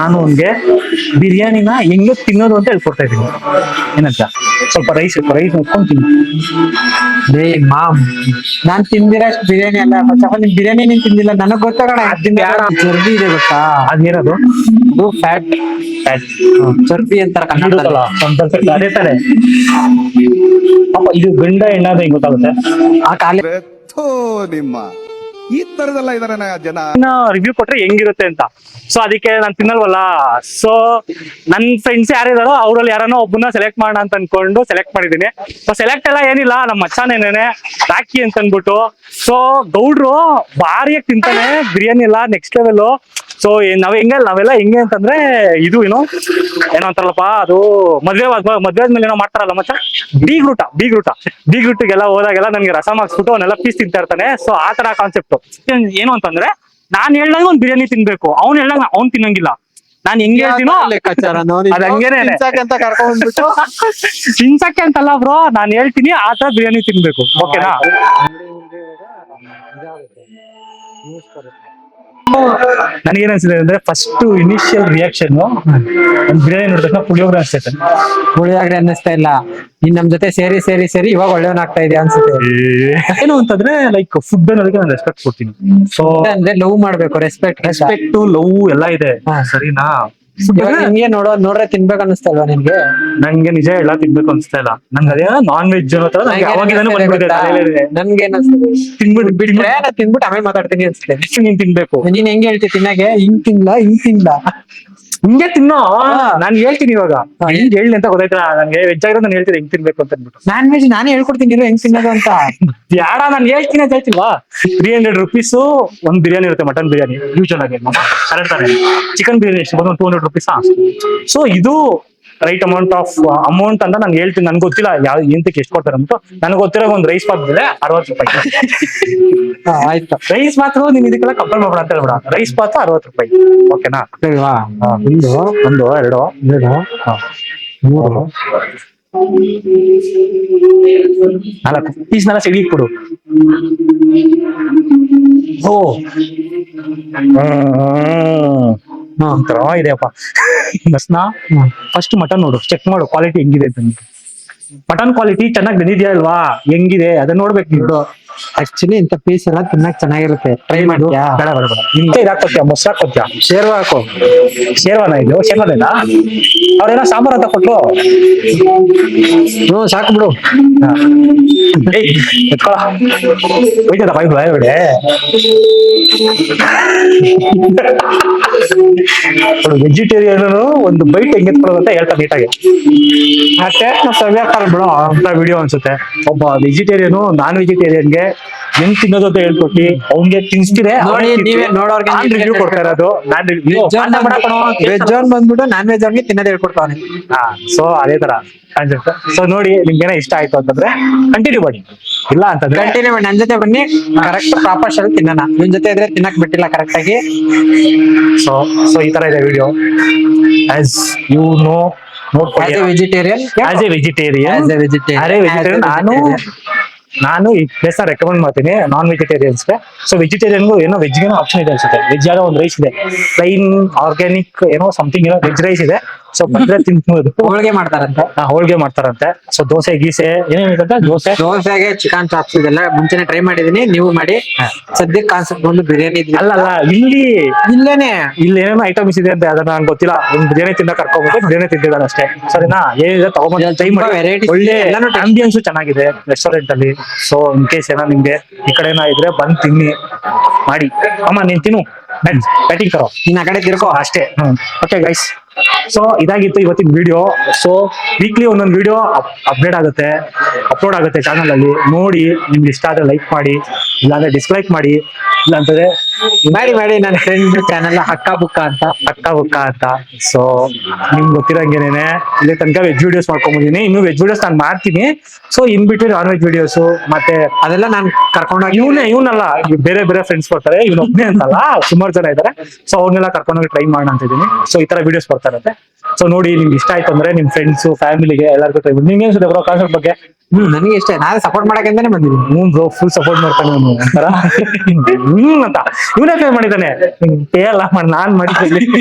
ನಾನು ಅವ್ನಿಗೆ ಬಿರಿಯಾನಿನ ಹೆಂಗೆ ತಿನ್ನೋದು ಅಂತ ಹೇಳ್ಕೊಡ್ತಾ ಇದ್ದೀನಿ. ಏನಂತ ಸ್ವಲ್ಪ ರೈಸ್ ನೋಡ್ಕೊಂತೀನಿ. ಲೇ ಮಾಮ್, ನಾನ್ ತಿಂದಿರಷ್ಟು ಬಿರಿಯಾನಿ ಅಲ್ಲ. ಫಸ್ಟ್ ಆಫ್ ಆಲ್ ನಿಮ್ ಬಿರಿಯಾನಿ ನೀನ್ ತಿಂದಿಲ್ಲ, ನನಗ್ ಗೊತ್ತಾಗೋಣ. ಚರ್ಬಿ ಇದೆ ಗೊತ್ತಾ? ಅದೇನದು? ಅದು ಫ್ಯಾಟ್. ಚರ್ಬಿ ಅಂತಾರ ಕನ್ನಡದಲ್ಲಿ. ಅದೇ ತಾನೆ. ಪಾಪ ಇದು ಗಂಡ ಹೆಣ್ಣಾದ ಹೆಂಗ್ ಗೊತ್ತಾಗುತ್ತೆ? ಆ ಕಾಲ ನಿಮ್ಮ ಈ ತರದೆಲ್ಲ ಇದಾರೆ ಜನ. ರಿವ್ಯೂ ಕೊಟ್ರೆ ಹೆಂಗಿರುತ್ತೆ ಅಂತ. ಸೊ ಅದಕ್ಕೆ ನಾನು ತಿನ್ನಲ್ವಲ್ಲ. ಸೊ ನನ್ ಫ್ರೆಂಡ್ಸ್ ಯಾರಿದಾರೋ ಅವ್ರಲ್ಲಿ ಯಾರನ್ನೋ ಒಬ್ಬನ ಸೆಲೆಕ್ಟ್ ಮಾಡೋಣ ಅಂತ ಅನ್ಕೊಂಡು ಸೆಲೆಕ್ಟ್ ಮಾಡಿದೀನಿ. ಸೊ ಸೆಲೆಕ್ಟ್ ಎಲ್ಲ ಏನಿಲ್ಲ, ನಮ್ಮ ಮಚ್ಚಾನೇನೆ ರಾಕಿ ಅಂತ ಅನ್ಬಿಟ್ಟು. ಸೊ ಗೌಡ್ರು ಭಾರಿಯಾಗಿ ತಿಂತಾನೆ ಬಿರಿಯಾನಿ ಎಲ್ಲ ನೆಕ್ಸ್ಟ್ ಲೆವೆಲ್. ಸೊ ನಾವೆಲ್ಲ ಹೆಂಗೆ ಅಂತಂದ್ರೆ ಇದು ಏನೋ ಅಂತಾರಲ್ಲಪ್ಪ, ಅದು ಮದ್ವೆ ಆದ್ಮೇಲೆ ಏನೋ ಮಾಡ್ತಾರಲ್ಲ ಮಚ್ಚ, ಬೀಗ್ರೂಟಿಗೆಲ್ಲ ಹೋದಾಗೆಲ್ಲ ನನ್ಗೆ ರಸ ಮಾಡಿಸ್ಬಿಟ್ಟು ಅವನ್ನೆಲ್ಲ ಪೀಸ್ ತಿಂತಾ ಇರ್ತಾನೆ. ಸೊ ಆ ತರ ಕಾನ್ಸೆಪ್ಟ್ ಏನು ಅಂತಂದ್ರೆ, ನಾನ್ ಹೇಳ್ದಾಗ ಒಂದ್ ಬಿರಿಯಾನಿ ತಿನ್ಬೇಕು, ಅವ್ನ್ ಹೇಳ್ದಾಗ ಅವ್ನ್ ತಿನ್ನಂಗಿಲ್ಲ. ನಾನ್ ಹೆಂಗ್ ಹೇಳ್ತೀನೋ ಅದ್ ಹಂಗೇನೆ. ತಿನ್ಸಕ್ಕೆ ಅಂತಲ್ಲ ಬ್ರೋ, ನಾನ್ ಹೇಳ್ತೀನಿ ಆ ತರ ಬಿರಿಯಾನಿ ತಿನ್ಬೇಕು. ಓಕೆನಾ? ನನಗೇನ್ ಅನ್ಸಿದೆ ಅಂದ್ರೆ, ಫಸ್ಟ್ ಇನಿಷಿಯಲ್ ರಿಯಾಕ್ಷನ್ ಒಂದ್ ಬಿರಿಯಾನಿ ನೋಡಿದ ಪುಳಿಯೋಗರೆ ಅನ್ಸ್ತೈತೆ. ಪುಳಿಯೋಗರೆ ಅನ್ನಿಸ್ತಾ ಇಲ್ಲ, ನೀನ್ ನಮ್ ಜೊತೆ ಸೇರಿ ಇವಾಗ ಒಳ್ಳೆಯವನಾಗ್ತಾ ಇದೆ ಅನ್ಸುತ್ತೆ. ಏನು ಅಂತಂದ್ರೆ ಲೈಕ್ ಫುಡ್ ಅನ್ನೋದಕ್ಕೆ ನಾನು ರೆಸ್ಪೆಕ್ಟ್ ಕೊಡ್ತೀನಿ. ಸೊ ಅಂದ್ರೆ ಲವ್ ಮಾಡ್ಬೇಕು, ರೆಸ್ಪೆಕ್ಟ್ ಲವ್ ಎಲ್ಲ ಇದೆ. ಸರಿನಾ? ನಿಮ್ಗೆ ನೋಡ್ರೆ ತಿನ್ಬೇಕು ಅನ್ನಿಸ್ತಾ ಇಲ್ವಾ ನಿನ್ಗೆ? ನಂಗೆ ನಿಜ ಎಲ್ಲ ತಿನ್ಬೇಕು ಅನ್ಸ್ತಾ ಇಲ್ಲ. ನಂಗೆ ಅದೇ ನಾನ್ ವೆಜ್ ಅನ್ನೋ ತರ ನನ್ಗೆ ಬಿಟ್ರೆ ನಾನ್ ತಿನ್ಬಿಟ್ಟು ಆಮೇಲೆ ಮಾತಾಡ್ತೀನಿ ಅನ್ಸುತ್ತೆ. ನೀನ್ ತಿನ್ಬೇಕು. ನೀನ್ ಹೆಂಗ್ ಹೇಳ್ತಿ ತಿನ್ನಾಗೆ? ಹಿಂಗ್ ತಿನ್ಲಾ ಹಿಂಗೆ ತಿನ್ನೋ. ನಾನ್ ಹೇಳ್ತೀನಿ ಇವಾಗ ಹಿಂಗ್ ಹೇಳಿ ಅಂತ ಗೊತ್ತಾಯ್ತಾ? ನಂಗೆ ವೆಜ್ ಆಗಿರೋ ನಾನು ಹೇಳ್ತೀನಿ ಹೆಂಗ್ ತಿನ್ಬೇಕು ಅಂತ ಅನ್ಬಿಟ್ಟು. ನಾನ್ ವೆಜ್ ನಾನೇ ಹೇಳ್ಕೊಡ್ತೀನಿ ಹೆಂಗ್ ತಿನ್ನೋದು ಅಂತ. ಯಾಡ ನಾನು ಹೇಳ್ತೀನಿ ಅಂತ ಹೇಳ್ತಿಲ್ವಾ? 300 rupees ಒಂದ್ ಬಿರಿಯಾನಿ ಇರುತ್ತೆ, ಮಟನ್ ಬಿರಿಯಾನಿ ಯೂಶಲ್ ಆಗಿ. ಕರೆಕ್ಟ್ ತಾನೆ? ಚಿಕನ್ ಬಿರಿಯಾನಿ ಎಷ್ಟು ಒಂದು 200 rupees. ಸೊ ಇದು ರೈಟ್ ಅಮೌಂಟ್ ಅಂತ ನಾನು ಹೇಳ್ತೀನಿ. ನನ್ಗೆ ಗೊತ್ತಿಲ್ಲ ಯಾವ ಎಂತಕ್ಕೆ ಎಷ್ಟು ಕೊಡ್ತಾರೆ ಅಂತ. ನನಗೆ ಗೊತ್ತಿರೋ ಒಂದು ರೈಸ್ ಪಾತ್ ಬೆಲೆ 60 ರೂಪಾಯಿ. ಆಯ್ತು, ರೈಸ್ ಮಾತ್ರ ನೀನ್ ಇದಕ್ಕೆಲ್ಲ ಕಂಪೇರ್ ಮಾಡ್ಬೇಡ ಅಂತ ಹೇಳ್ಬೇಡ. ರೈಸ್ ಪಾತ್ 60 ರೂಪಾಯಿ. ಓಕೆನಾ? ಒಂದು 1 2 3 4 ಪೀಸ್ನೆಲ್ಲ ಸಿಡಿ ಕೊಡು. ಓ ಒಂಥರ ಇದೆಯಪ್ಪ. ಫಸ್ಟ್ ಮಟನ್ ನೋಡು, ಚೆಕ್ ಮಾಡು ಕ್ವಾಲಿಟಿ ಹೆಂಗಿದೆ ಅಂತ. ಮಟನ್ ಕ್ವಾಲಿಟಿ ಚೆನ್ನಾಗಿ ಬಂದಿದ್ಯಾ ಇಲ್ವಾ, ಹೆಂಗಿದೆ ಅದನ್ನ ನೋಡ್ಬೇಕು ನೀನು. ಆಕ್ಚುಲಿ ಇಂತ ಪೀಸ್ ಎಲ್ಲ ತಿನ್ನಕ್ ಚೆನ್ನಾಗಿರುತ್ತೆ, ಟ್ರೈ ಮಾಡ್ತೀಯಾ? ಬೇಡ ನಿಮ್ಗೆ ಇದಾಕೋತ್ಯಾ, ಮೊಸರು ಹಾಕೋತ್ಯಾ? ಶೇರ್ವಾ ಹಾಕೋ. ಶೇರ್ವಾನ ಇದು? ಶೇರ್ವಾನೇನಾ? ಅವ್ರೇನೋ ಸಾಂಬಾರ್ ಅಂತ ಕೊಟ್ರು. ಸಾಕು ಬಿಡು. ಹೋಯ್ತದ ಬಾಯ್ ಬಿಡೆ. ವೆಜಿಟೇರಿಯನ್ ಒಂದು ಬೈಟ್ ಹೆಂಗ್ ಎತ್ಕೊಳ್ಳೋದು ಅಂತ ಹೇಳ್ತಾ ನೀಟಾಗಿ. ಬಿಡೋ ಅಂತ ವಿಡಿಯೋ ಅನ್ಸುತ್ತೆ. ಒಬ್ಬ ವೆಜಿಟೇರಿಯನ್ ನಾನ್ ವೆಜಿಟೇರಿಯನ್ಗೆ ಹೆಂಗ್ ತಿನ್ನೋದು ಅಂತ ಹೇಳ್ಕೊಟ್ಟಿ ಅವ್ನಿಗೆ ತಿನ್ಸ್ತಿರೆ ರಿವ್ಯೂ ಕೊಡ್ತಾ ಇರೋದು. ವೆಜ್ ಅವ್ನ್ ಬಂದ್ಬಿಟ್ಟು ನಾನ್ ವೆಜ್ ಅವ್ನಿಗೆ ತಿನ್ನೋದು ಹೇಳ್ಕೊಡ್ತಾನೆ. ಸೊ ಅದೇ ತರ ಕಾನ್ಸೆಪ್ಟ್. ಸೊ ನೋಡಿ ನಿಮ್ಗೇನ ಇಷ್ಟ ಆಯ್ತು ಅಂತಂದ್ರೆ ಕಂಟಿನ್ಯೂ ಮಾಡಿ, ಇಲ್ಲ ಅಂತಂದ್ರೆ ಕಂಟಿನ್ಯೂ ಮಾಡಿ. ನನ್ ಜೊತೆ ಬನ್ನಿ, ಕರೆಕ್ಟ್ ಪ್ರಾಪರ್ ಶಲ್ ತಿನ್ನೋಣ. ನಿನ್ ಜೊತೆ ಇದ್ರೆ ತಿನ್ನಕ್ ಬಿಟ್ಟಿಲ್ಲ ಕರೆಕ್ಟ್ ಆಗಿ. ಸೊ ಈ ತರ ಇದೆ video. As you know, vegetarian ನಾನು ಈ ಪ್ಲೇಸ್ ರೆಕಮೆಂಡ್ ಮಾಡ್ತೀನಿ ನಾನ್ ವೆಜಿಟೇರಿಯನ್ಸ್ಗೆ. ಸೊ ವೆಜಿಟೇರಿಯನ್ಗೂ ಏನೋ ವೆಜ್ಗೇನೋ ಆಪ್ಷನ್ ಇದೆ ಅನ್ಸುತ್ತೆ. ವೆಜ್ ಆದ ಒಂದು ರೈಸ್ ಇದೆ, ಪ್ಲೈನ್ ಆರ್ಗ್ಯಾನಿಕ್ ಏನೋ ಸಮಥಿಂಗ್ ಏನೋ ವೆಜ್ ರೈಸ್ ಇದೆ. ಸೊ ಬಂದ್ರೆ ತಿನ್ಬೋದು. ಹೋಳಿಗೆ ಮಾಡ್ತಾರಂತೆ. ಸೊ ದೋಸೆ ಗೀಸೆ ಏನೇನಿದೆ, ದೋಸೆಗೆ ಚಿಕನ್ ಚಾಪ್ಸ್ ಇದೆಲ್ಲ ಮುಂಚೆನೆ ಟ್ರೈ ಮಾಡಿದೀನಿ, ನೀವು ಮಾಡಿ. ಸದ್ಯಕ್ಕೆ ಕಾನ್ಸೆಪ್ಟ್ ಒಂದು ಬಿರಿಯಾನಿ ಅಲ್ಲ ಇಲ್ಲಿ ಏನೇನೋ ಐಟಮ್ಸ್ ಇದೆ ಅಂತ ಅದನ್ನ ನಂಗೆ ಗೊತ್ತಿಲ್ಲ. ಒಂದು ಬಿರಿಯಾನಿ ತಿನ್ನ ಕರ್ಕೊಂಡ್ಬಿಟ್ಟು ಬಿರಿಯಾನಿ ತಿಂತಿದ್ದಾರೆ ಅಷ್ಟೇ. ಸರಿನಾ? ಏನಿದೆ ತಗೊಂಡ್ಬಂದು ಟ್ರೈ ಮಾಡಿ. ವೆರೈಟಿ ಒಳ್ಳೆ ಆಂಬಿಯನ್ಸ್ ಚೆನ್ನಾಗಿದೆ ರೆಸ್ಟೋರೆಂಟ್ ಅಲ್ಲಿ. ಸೊ ಇನ್ ಕೇಸ್ ಏನೋ ನಿಮ್ಗೆ ಈ ಕಡೆ ಇದ್ರೆ ಬಂದ್ ತಿನ್ನಿ ಮಾಡಿ. ಅಮ್ಮ ನೀನ್ ತಿನ್ನು, ಬ್ಯಾಟಿಂಗ್ ಕರೋ, ನೀನ್ ಆ ಕಡೆ ತಿರ್ಕೋ ಅಷ್ಟೇ. ಓಕೆ ಗೈಸ್, ಸೊ ಇದಾಗಿತ್ತು ಇವತ್ತಿನ ವಿಡಿಯೋ. ಸೊ ವೀಕ್ಲಿ ಒಂದೊಂದು ವಿಡಿಯೋ ಅಪ್ಡೇಟ್ ಆಗುತ್ತೆ, ಅಪ್ಲೋಡ್ ಆಗುತ್ತೆ ಚಾನಲ್ ಅಲ್ಲಿ. ನೋಡಿ ನಿಮ್ಗೆ ಇಷ್ಟ ಆದ್ರೆ ಲೈಕ್ ಮಾಡಿ, ಇಲ್ಲಾಂದ್ರೆ ಡಿಸ್ಲೈಕ್ ಮಾಡಿ, ಇಲ್ಲಾಂತಂದ್ರೆ ಮಾಡಿ. ನನ್ನ ಫ್ರೆಂಡ್ ಚಾನಲ್ ಅಕ್ಕ ಬುಕ್ಕ ಅಂತ. ಸೊ ನಿಮ್ಗೆ ಗೊತ್ತಿರಂಗೇನೆ ಇಲ್ಲಿ ತನಕ ವೆಜ್ ವಿಡಿಯೋಸ್ ಮಾಡ್ಕೊಂಡ್ಬಂದಿನಿ. ಇನ್ನು ವೆಜ್ ವಿಡಿಯೋಸ್ ನಾನು ಮಾಡ್ತೀನಿ. So in between non veg videos ಮತ್ತೆ ಅದೆಲ್ಲ ನಾನು ಕರ್ಕೊಂಡೋಗಿ ಇವನಲ್ಲ ಬೇರೆ ಫ್ರೆಂಡ್ಸ್ ಬರ್ತಾರೆ, ಇವನೊಬ್ಬನೇ ಅಂತಲ್ಲ, ಸುಮಾರು ಜನ ಇದಾರೆ. ಸೊ ಅವ್ರನ್ನೆಲ್ಲ ಕರ್ಕೊಂಡೋಗಿ ಟ್ರೈ ಮಾಡೋಣ ಅಂತ ಇದೀನಿ. ಸೊ ಈ ತರ ವಿಡಿಯೋಸ್ ಬರ್ತಾರಂತೆ. ಸೊ ನೋಡಿ ನಿಮ್ಗೆ ಇಷ್ಟ ಆಯ್ತು ಅಂದ್ರೆ ನಿಮ್ ಫ್ರೆಂಡ್ಸ್ ಫ್ಯಾಮಿಲಿಗೆ ಎಲ್ಲರಿಗೂ ಟ್ರೈ ಮಾಡಿ. ನಿಮ್ಗೆ ಏನ್ಸುತ್ತೆ ಬ್ರೋ ಕಾನ್ಸೆಪ್ಟ್ ಬಗ್ಗೆ? ನನಗೆ ಇಷ್ಟ, ನಾನು ಸಪೋರ್ಟ್ ಮಾಡಕ್ಕೆಂತಾನೆ ಬಂದಿದ್ದೀನಿ. ಬ್ರೋ ಫುಲ್ ಸಪೋರ್ಟ್ ಮಾಡ್ತಾನೆ ಅಂತ ಇವನೇ ಪೇ ಮಾಡಿದ್ದಾನೆ. ಪೇ ಅಲ್ಲ ನಾನ್ ಮಾಡಿದ್ದೀನಿ.